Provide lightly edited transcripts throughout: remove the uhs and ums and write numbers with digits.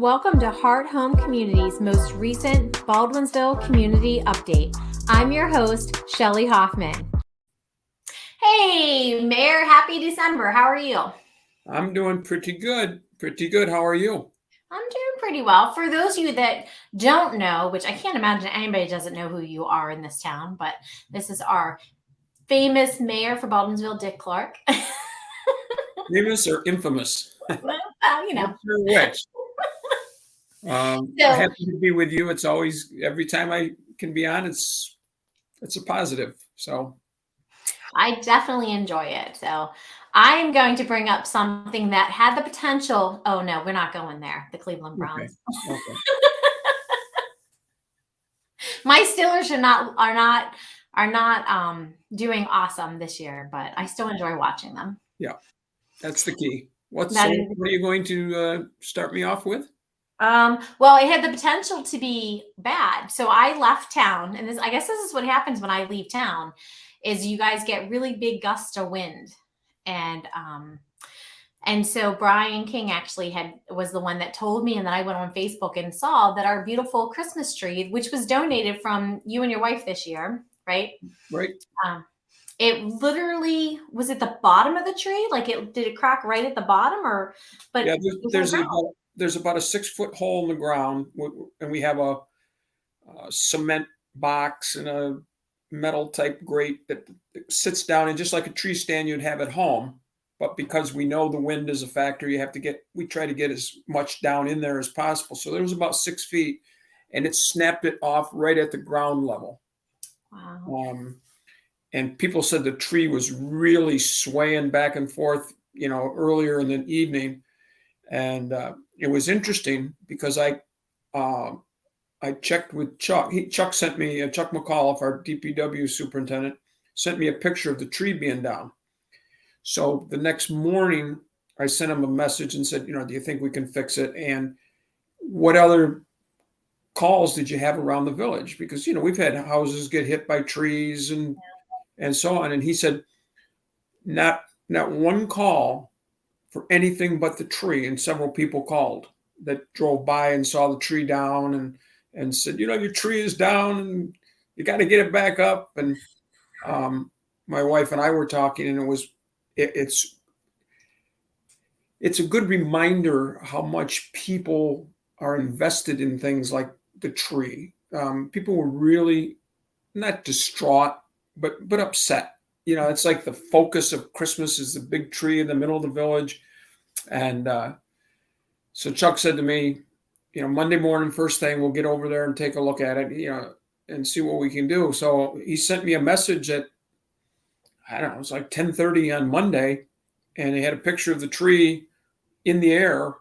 Welcome to Heart Home Community's most recent Baldwinsville Community Update. I'm your host, Shelley Hoffman. Hey, Mayor, happy December. How are you? I'm doing pretty good. How are you? I'm doing pretty well. For those of you that don't know, which I can't imagine anybody doesn't know who you are in this town, but this is our famous mayor for Baldwinsville, Dick Clarke. Famous or infamous? You know. Not sure which. Happy to be with you. It's always, every time I can be on, it's a positive. So I definitely enjoy it. So I'm going to bring up something that had the potential. Oh no, we're not going there. The Cleveland Browns. Okay. My Steelers are not doing awesome this year, but I still enjoy watching them. Yeah, that's the key. What are you going to start me off with? Well, it had the potential to be bad. So I left town, and I guess this is what happens when I leave town, is you guys get really big gusts of wind. And so Brian King actually was the one that told me, and then I went on Facebook and saw that our beautiful Christmas tree, which was donated from you and your wife this year, right? Right. It literally was at the bottom of the tree. Like, did it crack right at the bottom, or? But yeah, there's about a 6-foot hole in the ground, and we have a cement box and a metal type grate that sits down, and just like a tree stand you'd have at home. But because we know the wind is a factor, we try to get as much down in there as possible. So there was about 6 feet, and it snapped it off right at the ground level. Wow. And people said the tree was really swaying back and forth, earlier in the evening. And it was interesting because I checked with Chuck. Chuck sent me, Chuck McAuliffe, our DPW superintendent, sent me a picture of the tree being down. So the next morning, I sent him a message and said, do you think we can fix it? And what other calls did you have around the village? Because, we've had houses get hit by trees and so on. And he said, not one call for anything but the tree. And several people called that drove by and saw the tree down and said, your tree is down and you got to get it back up. And my wife and I were talking, and it's a good reminder how much people are invested in things like the tree. People were really not distraught, but upset. It's like the focus of Christmas is the big tree in the middle of the village. And so Chuck said to me, Monday morning, first thing, we'll get over there and take a look at it, and see what we can do. So he sent me a message at, I don't know, it was like 10:30 on Monday, and he had a picture of the tree in the air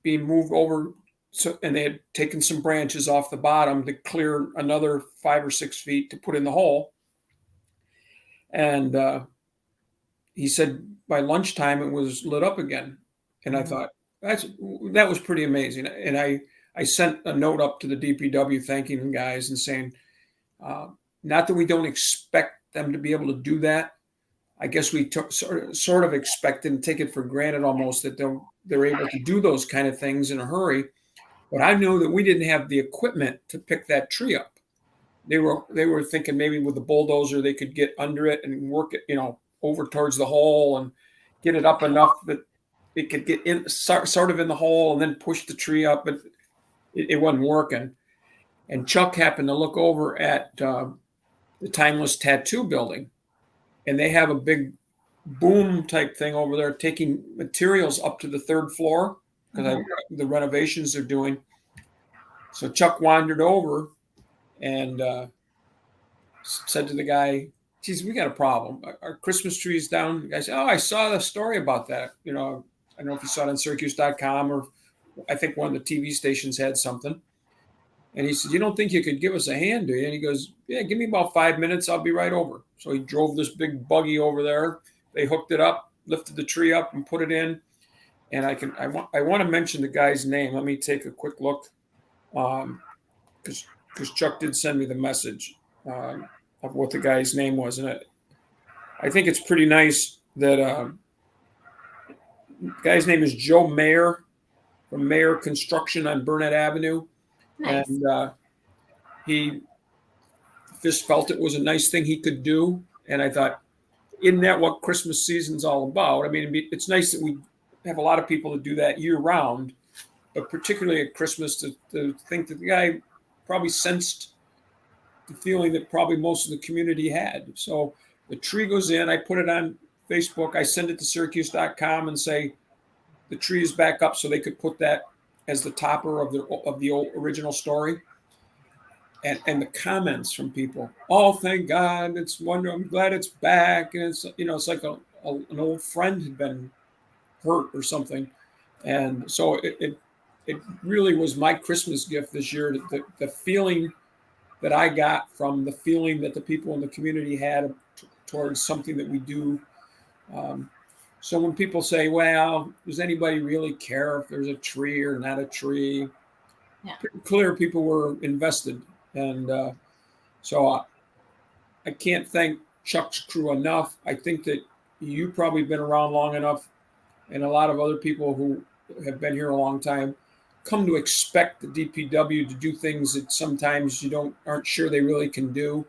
being moved over. So, and they had taken some branches off the bottom to clear another 5 or 6 feet to put in the hole. And he said by lunchtime it was lit up again. And I thought that was pretty amazing. And I sent a note up to the DPW thanking the guys and saying, not that we don't expect them to be able to do that. I guess we sort of expect and take it for granted almost that they're able to do those kind of things in a hurry. But I know that we didn't have the equipment to pick that tree up. They were thinking maybe with the bulldozer they could get under it and work it, over towards the hole and get it up enough that it could get in sort of in the hole and then push the tree up, but it wasn't working. And Chuck happened to look over at the Timeless Tattoo building, and they have a big boom type thing over there taking materials up to the 3rd floor because the renovations they're doing. So Chuck wandered over and said to the guy, geez, we got a problem. Our Christmas tree is down. The guy said, oh, I saw the story about that. I don't know if you saw it on Syracuse.com, or I think one of the TV stations had something. And he said, you don't think you could give us a hand, do you? And he goes, yeah, give me about 5 minutes. I'll be right over. So he drove this big buggy over there. They hooked it up, lifted the tree up and put it in. And I want to mention the guy's name. Let me take a quick look. Because Chuck did send me the message of what the guy's name was. And I think it's pretty nice that the guy's name is Joe Mayer. from Mayer Construction on Burnett Avenue. Nice. And he just felt it was a nice thing he could do. And I thought, isn't that what Christmas season's all about? I mean, it's nice that we have a lot of people that do that year round, but particularly at Christmas to think that the guy probably sensed the feeling that probably most of the community had. So the tree goes in, I put it on Facebook, I send it to Syracuse.com and say the tree is back up so they could put that as the topper of the old original story. And the comments from people, oh, thank God, it's wonderful, I'm glad it's back. And it's, it's like an old friend had been hurt or something. And so it really was my Christmas gift this year, the feeling that I got from the feeling that the people in the community had towards something that we do. So when people say, well, does anybody really care if there's a tree or not a tree? Yeah. Pretty clear people were invested. And so I can't thank Chuck's crew enough. I think that you've probably been around long enough, and a lot of other people who have been here a long time come to expect the DPW to do things that sometimes you aren't sure they really can do.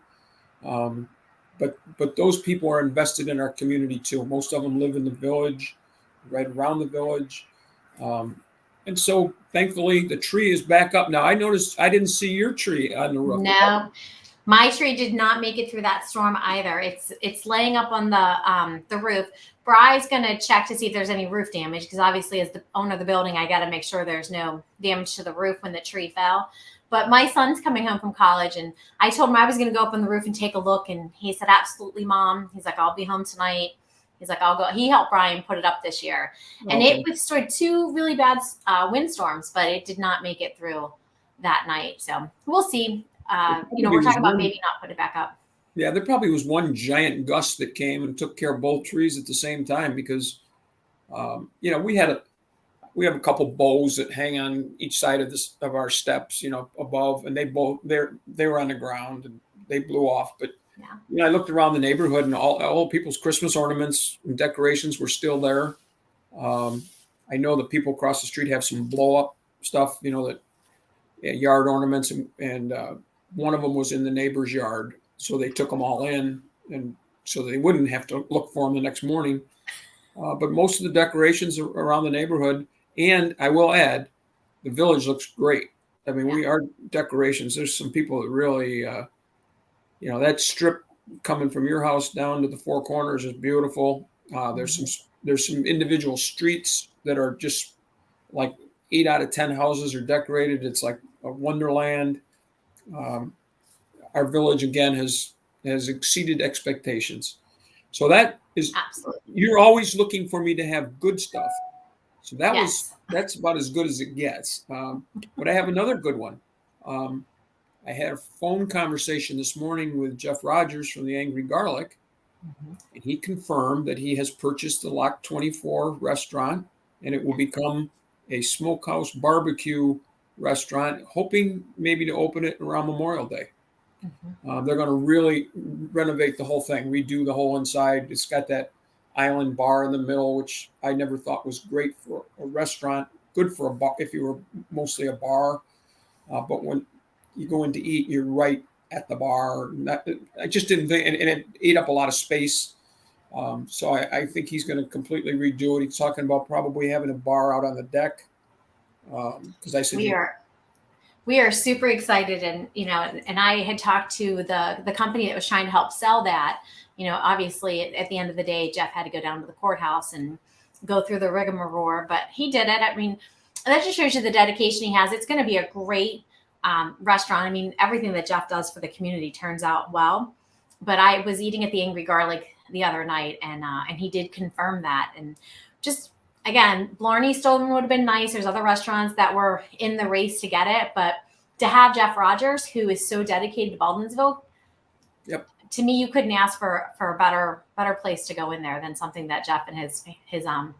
But those people are invested in our community too. Most of them live in the village, right around the village. And so thankfully the tree is back up. Now I noticed I didn't see your tree on the roof. No, my tree did not make it through that storm either. It's laying up on the roof. Bry's gonna check to see if there's any roof damage, because obviously as the owner of the building, I got to make sure there's no damage to the roof when the tree fell. But my son's coming home from college, and I told him I was going to go up on the roof and take a look, and he said, absolutely, Mom. He's like, I'll be home tonight. He's like, I'll go. He helped Brian put it up this year. And Okay. it withstood 2 really bad windstorms, but it did not make it through that night. So we'll see. We're talking about maybe not put it back up. Yeah, there probably was one giant gust that came and took care of both trees at the same time because, we have a couple bows that hang on each side of our steps, above, and they were on the ground and they blew off. But I looked around the neighborhood and all people's Christmas ornaments and decorations were still there. I know that people across the street have some blow up stuff, yard ornaments, and one of them was in the neighbor's yard, so they took them all in, and so they wouldn't have to look for them the next morning. But most of the decorations around the neighborhood, and I will add, the village looks great. I mean, our decorations, there's some people that really, that strip coming from your house down to the Four Corners is beautiful. There's some individual streets that are just like 8 out of 10 houses are decorated. It's like a wonderland. Our village again has exceeded expectations. So that is absolutely. You're always looking for me to have good stuff. So that's about as good as it gets. But I have another good one. I had a phone conversation this morning with Jeff Rogers from the Angry Garlic, and he confirmed that he has purchased the Lock 24 restaurant, and it will become a smokehouse barbecue restaurant, hoping maybe to open it around Memorial Day. They're going to really renovate the whole thing, redo the whole inside. It's got that island bar in the middle, which I never thought was great for a restaurant, good for a bar if you were mostly a bar. But when you go in to eat, you're right at the bar. I just didn't think, and it ate up a lot of space. So I think he's going to completely redo it. He's talking about probably having a bar out on the deck. Because I said we are super excited, and I had talked to the company that was trying to help sell that. Obviously at the end of the day, Jeff had to go down to the courthouse and go through the rigmarole, but he did it. I mean, that just shows you the dedication he has. It's going to be a great restaurant. I mean, everything that Jeff does for the community turns out well. But I was eating at the Angry Garlic the other night, and he did confirm that. And just again, Blarney Stolen would have been nice. There's other restaurants that were in the race to get it, but to have Jeff Rogers, who is so dedicated to Baldwinsville, to me, you couldn't ask for a better place to go in there than something that Jeff and his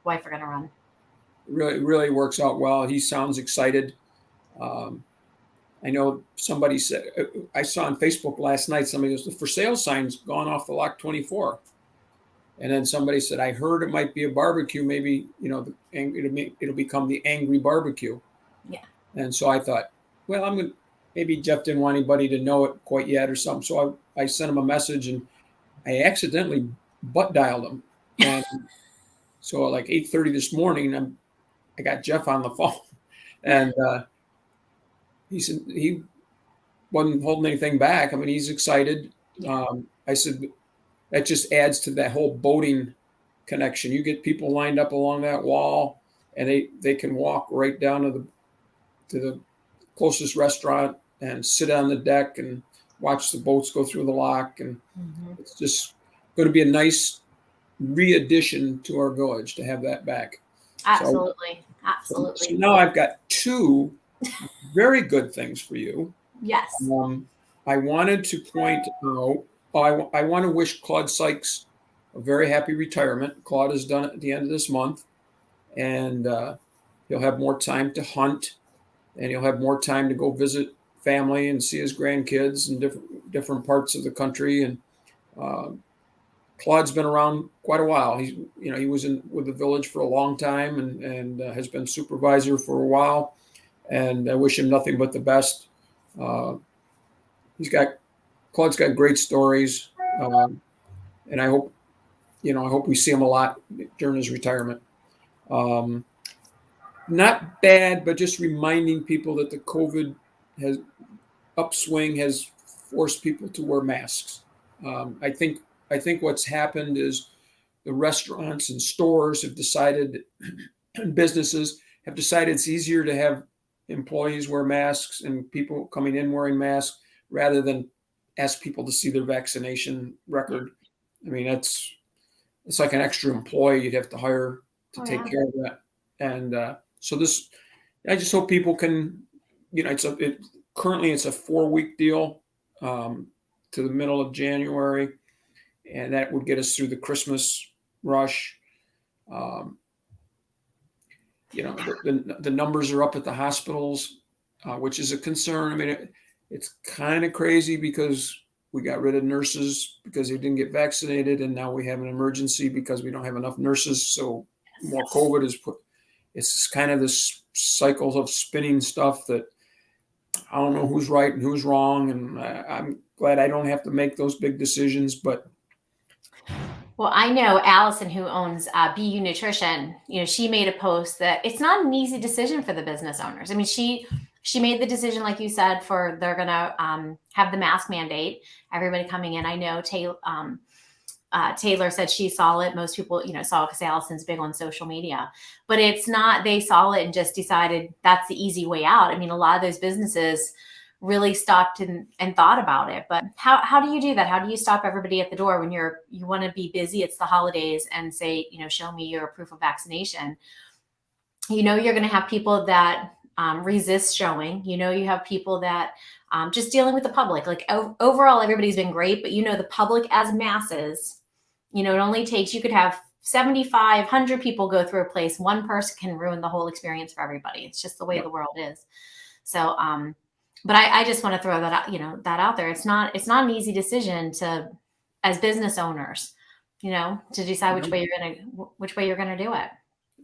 wife are going to run. Really works out well. He sounds excited. I know somebody said, I saw on Facebook last night, somebody goes, the for sale sign's gone off the Lock 24. And then somebody said, I heard it might be a barbecue. Maybe, it'll become the angry barbecue. Yeah. And so I thought, well, maybe Jeff didn't want anybody to know it quite yet or something. So I sent him a message, and I accidentally butt dialed him. And so like 8:30 this morning, I got Jeff on the phone, and he said he wasn't holding anything back. I mean, he's excited. I said, that just adds to that whole boating connection. You get people lined up along that wall, and they can walk right down to the closest restaurant and sit on the deck and watch the boats go through the lock. And it's just going to be a nice re-addition to our village to have that back. Absolutely. Absolutely. So now I've got two very good things for you. Yes. I wanted to point out, I want to wish Claude Sykes a very happy retirement. Claude is done at the end of this month, and he'll have more time to hunt, and he'll have more time to go visit family and see his grandkids in different parts of the country. And Claude's been around quite a while. He was with the village for a long time, and has been supervisor for a while. And I wish him nothing but the best. Claude's got great stories, and I hope we see him a lot during his retirement. Not bad, but just reminding people that the COVID upswing has forced people to wear masks. I think what's happened is the restaurants and stores have decided, and businesses have decided, it's easier to have employees wear masks and people coming in wearing masks rather than ask people to see their vaccination record. I mean, it's like an extra employee you'd have to hire to take care of that. And so I just hope people can, currently it's a 4-week deal to the middle of January, and that would get us through the Christmas rush. The numbers are up at the hospitals, which is a concern. I mean, it's kind of crazy because we got rid of nurses because they didn't get vaccinated, and now we have an emergency because we don't have enough nurses. So more COVID is put. It's kind of this cycle of spinning stuff that I don't know who's right and who's wrong, and I'm glad I don't have to make those big decisions. But well, I know Allison, who owns BU Nutrition. She made a post that it's not an easy decision for the business owners. I mean, she made the decision, like you said, they're going to have the mask mandate. Everybody coming in. I know Taylor said she saw it. Most people, saw it because Allison's big on social media. But it's not, they saw it and just decided that's the easy way out. I mean, a lot of those businesses really stopped and thought about it. But how do you do that? How do you stop everybody at the door when you want to be busy? It's the holidays, and say, show me your proof of vaccination. You're going to have people that resist showing. You have people that just dealing with the public. Like overall, everybody's been great, but the public as masses, it only takes, you could have 7,500 people go through a place. One person can ruin the whole experience for everybody. It's just the way the world is. So, but I just want to throw that out, that out there. It's not an easy decision as business owners, to decide which way you're going to do it.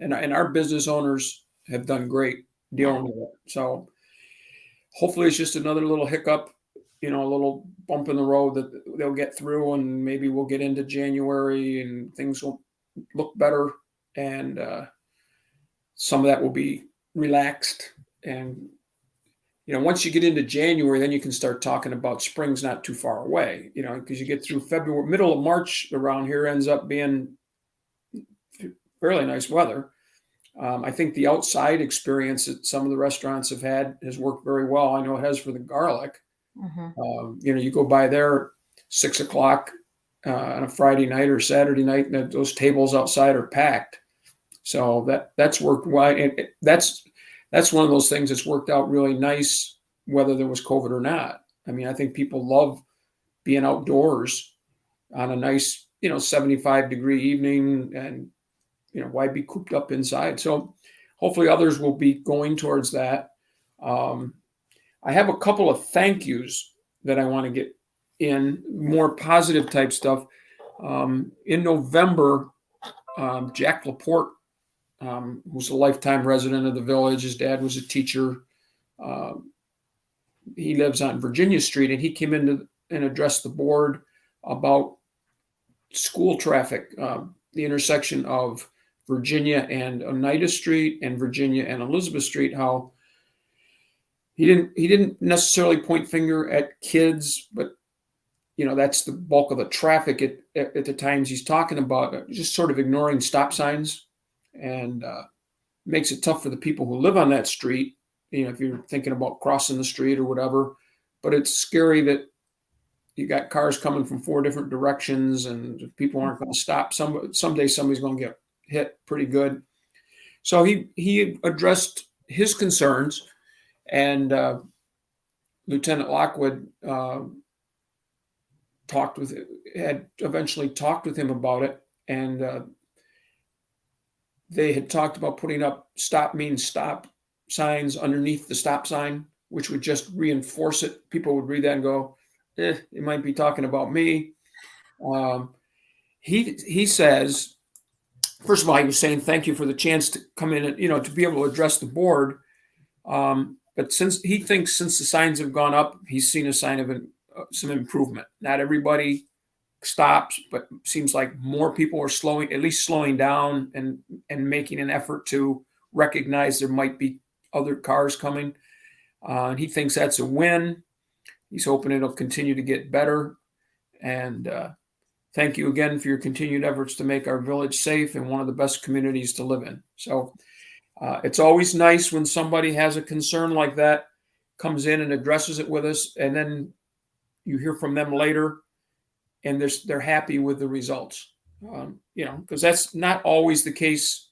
And our business owners have done great dealing with it. So hopefully it's just another little hiccup, a little bump in the road that they'll get through, and maybe we'll get into January and things will look better, and some of that will be relaxed. And once you get into January, then you can start talking about spring's not too far away, because you get through February, middle of March around here ends up being fairly nice weather. I think the outside experience that some of the restaurants have had has worked very well. I know it has for the garlic. Mm-hmm. You go by there 6 o'clock on a Friday night or Saturday night, and those tables outside are packed. So that's worked well. And that's one of those things that's worked out really nice, whether there was COVID or not. I mean, I think people love being outdoors on a nice, 75-degree evening, and why be cooped up inside? So hopefully others will be going towards that. I have a couple of thank yous that I want to get in, more positive type stuff. In November, Jack Laporte, who's a lifetime resident of the village, his dad was a teacher. He lives on Virginia Street, and he came in and addressed the board about school traffic, the intersection of Virginia and Oneida Street and Virginia and Elizabeth Street, how he didn't necessarily point finger at kids, but that's the bulk of the traffic at the times he's talking about, just sort of ignoring stop signs, and makes it tough for the people who live on that street, if you're thinking about crossing the street or whatever. But it's scary that you got cars coming from 4 different directions and people aren't going to stop. Someday somebody's going to get hit pretty good. So he addressed his concerns, and Lieutenant Lockwood had eventually talked with him about it, and they had talked about putting up stop means stop signs underneath the stop sign, which would just reinforce it. People would read that and go, it might be talking about me. He says, first of all, he was saying thank you for the chance to come in and, to be able to address the board. But since the signs have gone up, he's seen a sign of some improvement. Not everybody stops, but seems like more people are slowing down and making an effort to recognize there might be other cars coming. And he thinks that's a win. He's hoping it'll continue to get better. And thank you again for your continued efforts to make our village safe and one of the best communities to live in. So it's always nice when somebody has a concern like that, comes in and addresses it with us, and then you hear from them later and they're happy with the results. Because that's not always the case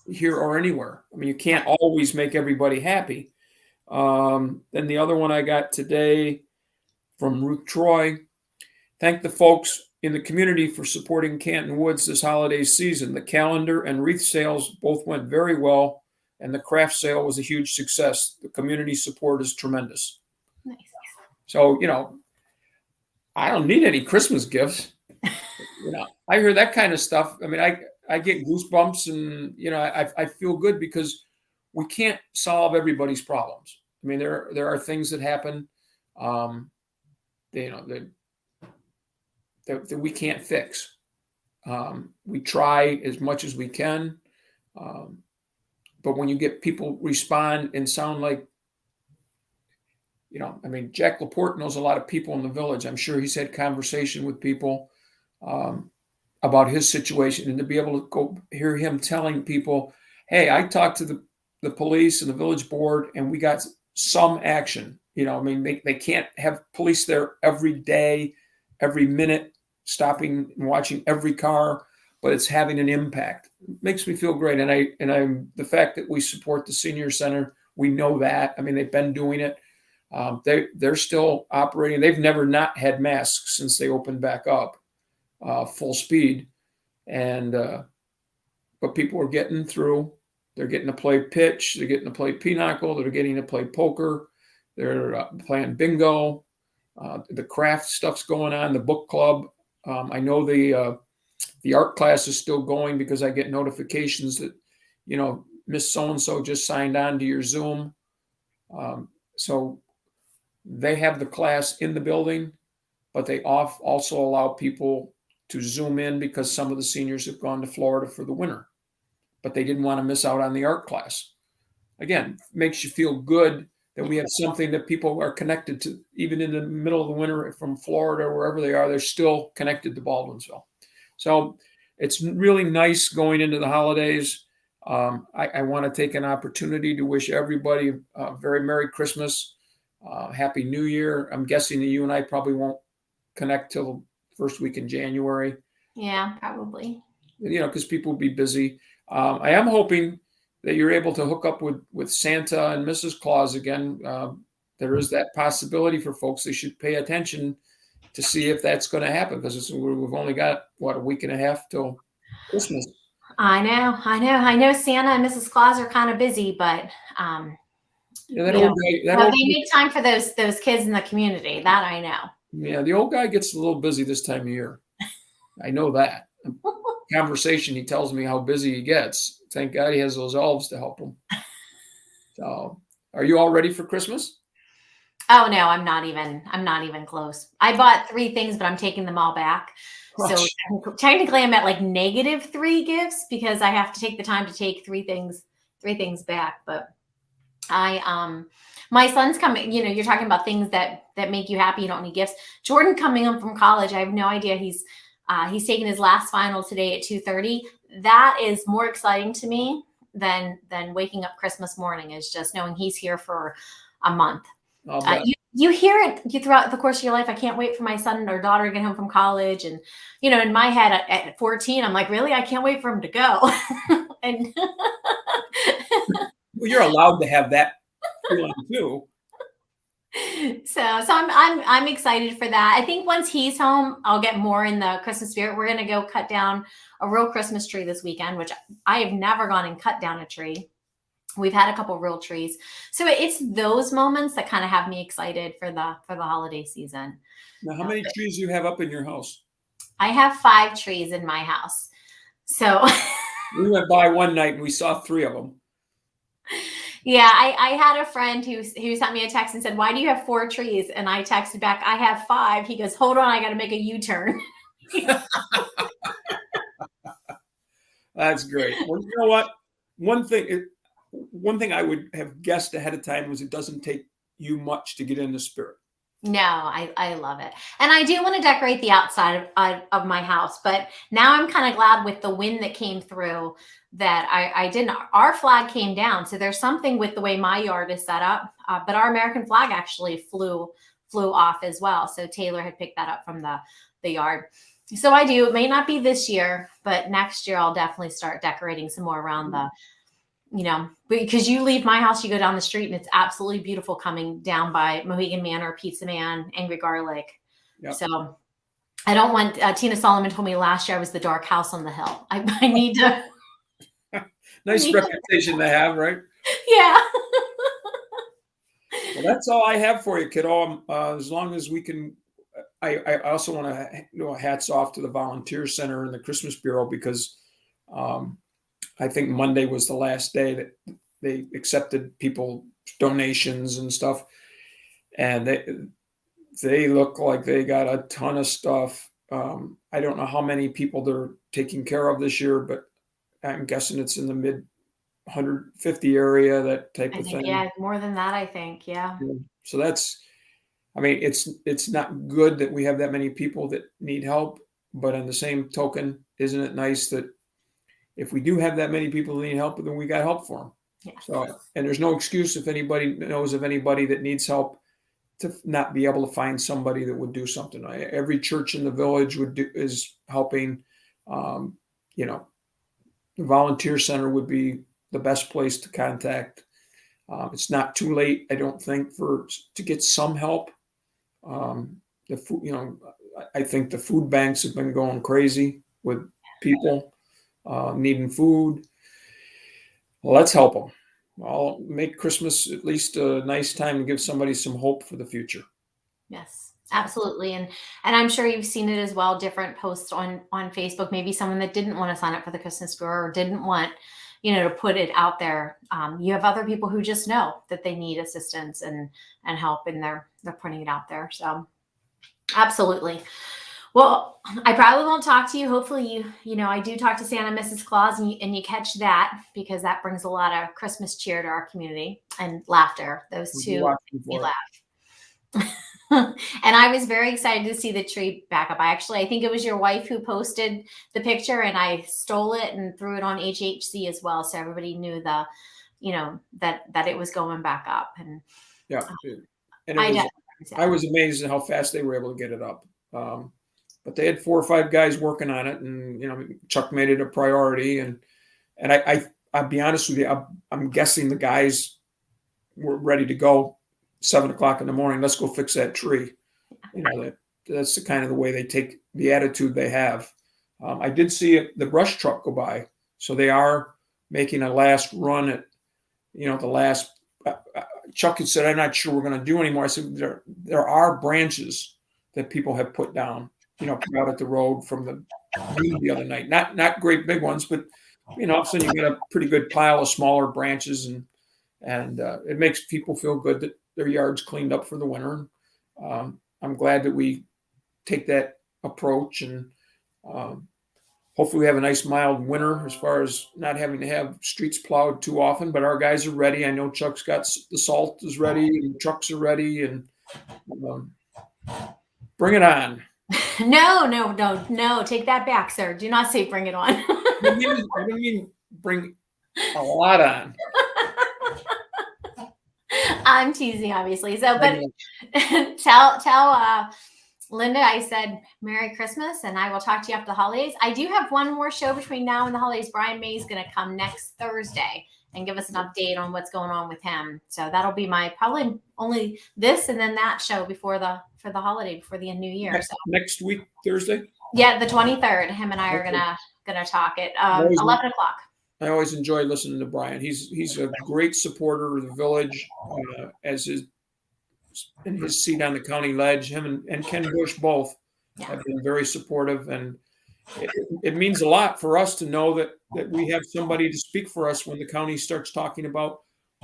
here or anywhere. I mean, you can't always make everybody happy. Then the other one I got today from Ruth Troy: thank the folks in the community for supporting Canton Woods this holiday season. The calendar and wreath sales both went very well, and the craft sale was a huge success. The community support is tremendous. Nice. So, I don't need any Christmas gifts. I hear that kind of stuff. I mean, I get goosebumps, and, I feel good because we can't solve everybody's problems. I mean, there are things that happen, that we can't fix. We try as much as we can. But when you get people respond and sound like, Jack Laporte knows a lot of people in the village. I'm sure he's had conversation with people about his situation, and to be able to go hear him telling people, hey, I talked to the police and the village board, and we got some action. They can't have police there every day, every minute, stopping and watching every car, but it's having an impact. It makes me feel great. And I'm the fact that we support the senior center, we know that. I mean, they've been doing it. They're still operating. They've never not had masks since they opened back up, full speed. And but people are getting through. They're getting to play pitch. They're getting to play pinochle. They're getting to play poker. They're playing bingo. The craft stuff's going on. The book club. I know the art class is still going because I get notifications that, Miss So-and-so just signed on to your Zoom. So they have the class in the building, but they also allow people to Zoom in because some of the seniors have gone to Florida for the winter, but they didn't want to miss out on the art class. Again, makes you feel good that we have something that people are connected to, even in the middle of the winter from Florida or wherever they are, they're still connected to Baldwinsville. So it's really nice going into the holidays. I want to take an opportunity to wish everybody a very Merry Christmas, Happy New Year. I'm guessing that you and I probably won't connect till first week in January. Yeah, probably. Because people will be busy. I am hoping that you're able to hook up with Santa and Mrs. Claus again. There is that possibility for folks. They should pay attention to see if that's going to happen, because we've only got, a week and a half till Christmas. I know Santa and Mrs. Claus are kind of busy, but they make time for those kids in the community. That I know. Yeah, the old guy gets a little busy this time of year. I know that. Conversation, he tells me how busy he gets. Thank God he has those elves to help him. So, are you all ready for Christmas? Oh no, I'm not even close. I bought 3 things, but I'm taking them all back. So Gosh. technically I'm at like -3 gifts because I have to take the time to take 3 things back. But my son's coming, you're talking about things that make you happy, you don't need gifts. Jordan coming home from college, I have no idea. He's taking his last final today at 2:30. That is more exciting to me than waking up Christmas morning, is just knowing he's here for a month. I'll bet. You hear it throughout the course of your life. I can't wait for my son or daughter to get home from college. And, in my head at 14, I'm like, really? I can't wait for him to go. And Well, you're allowed to have that feeling too. so I'm excited for that. I think once he's home, I'll get more in the Christmas spirit. We're going to go cut down a real Christmas tree this weekend, which I have never gone and cut down a tree. We've had a couple real trees. So it's those moments that kind of have me excited for the holiday season. Now, how many trees do you have up in your house? I have 5 trees in my house. So We went by one night and we saw 3 of them. yeah, I had a friend who sent me a text and said, "Why do you have 4 trees?" And I texted back, "I have 5." He goes, "Hold on, I got to make a U-turn." That's great. Well, you know what? One thing I would have guessed ahead of time was it doesn't take you much to get in the spirit. No, I love it. And I do want to decorate the outside of my house, but now I'm kind of glad with the wind that came through that I didn't. Our flag came down. So there's something with the way my yard is set up, but our American flag actually flew off as well. So Taylor had picked that up from the yard. So I do. It may not be this year, but next year I'll definitely start decorating some more around because you leave my house, you go down the street and it's absolutely beautiful coming down by Mohegan Manor, Pizza Man, Angry Garlic. Yep. So I don't want, Tina Solomon told me last year I was the dark house on the hill. I need to. Nice reputation to have, right? Yeah. Well, that's all I have for you, kiddo. As long as we can, I also want to hats off to the Volunteer Center and the Christmas Bureau because I think Monday was the last day that they accepted people donations and stuff, and they look like they got a ton of stuff. I don't know how many people they're taking care of this year, but I'm guessing it's in the mid 150 area, that type of thing. Yeah, more than that, I think. Yeah. So it's not good that we have that many people that need help, but on the same token, isn't it nice that if we do have that many people who need help, then we got help for them. Yeah. So, and there's no excuse if anybody knows of anybody that needs help to not be able to find somebody that would do something. Every church in the village is helping. The volunteer center would be the best place to contact. It's not too late, I don't think, to get some help. The food, I think the food banks have been going crazy with people needing food. Well, let's help them. I'll make Christmas at least a nice time and give somebody some hope for the future. Yes, absolutely. And I'm sure you've seen it as well, different posts on Facebook, maybe someone that didn't want to sign up for the Christmas Bureau or didn't want, to put it out there. You have other people who just know that they need assistance and help, and they're putting it out there. So absolutely. Well, I probably won't talk to you. Hopefully I do talk to Santa and Mrs. Claus and you catch that, because that brings a lot of Christmas cheer to our community and laughter. Those two, we laugh. And I was very excited to see the tree back up. I think it was your wife who posted the picture, and I stole it and threw it on HHC as well. So everybody knew that it was going back up. And yeah. And I was amazed at how fast they were able to get it up. But they had 4 or 5 guys working on it, and Chuck made it a priority. And I'll be honest with you, I'm guessing the guys were ready to go 7 o'clock in the morning. Let's go fix that tree. That's the kind of the way they take the attitude they have. I did see the brush truck go by, so they are making a last run at the last. Chuck had said, "I'm not sure we're going to do anymore." I said, "There are branches that people have put down, put out at the road from the need the other night. Not great big ones, but all of a sudden you get a pretty good pile of smaller branches, and it makes people feel good that their yard's cleaned up for the winter. I'm glad that we take that approach, and hopefully we have a nice mild winter as far as not having to have streets plowed too often. But our guys are ready. I know Chuck's got the salt is ready, and the trucks are ready, and um, bring it on. No. Take that back, sir. Do not say bring it on. I don't mean bring a lot on. I'm teasing, obviously. So, but tell Linda I said Merry Christmas, and I will talk to you after the holidays. I do have one more show between now and the holidays. Brian May is going to come next Thursday and give us an update on what's going on with him. So that'll be my probably only this and then that show before the holiday, before the new year. Next week, Thursday? Yeah, the 23rd. Him and I are gonna talk at 11 o'clock. I always enjoy listening to Brian. He's a great supporter of the village, as is in his seat on the county ledge. Him and Ken Bush both have been very supportive, and it means a lot for us to know that we have somebody to speak for us when the county starts talking about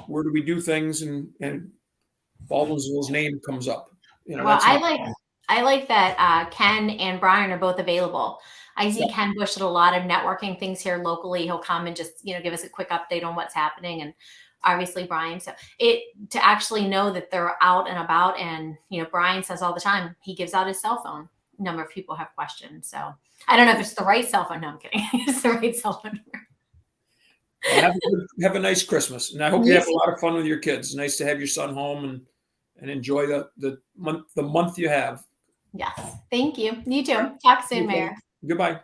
where do we do things, and Baldwinsville's name comes up. Well, I like that Ken and Brian are both available. I see Ken Bush at a lot of networking things here locally. He'll come and just, give us a quick update on what's happening. And obviously Brian. So to actually know that they're out and about, and, Brian says all the time, he gives out his cell phone. A number of people have questions. So I don't know if it's the right cell phone. No, I'm kidding. It's the right cell phone number. Have a nice Christmas. And I hope you have a lot of fun with your kids. Nice to have your son home and enjoy the month you have. Yes. Thank you. You too. Talk soon, Mayor. Goodbye.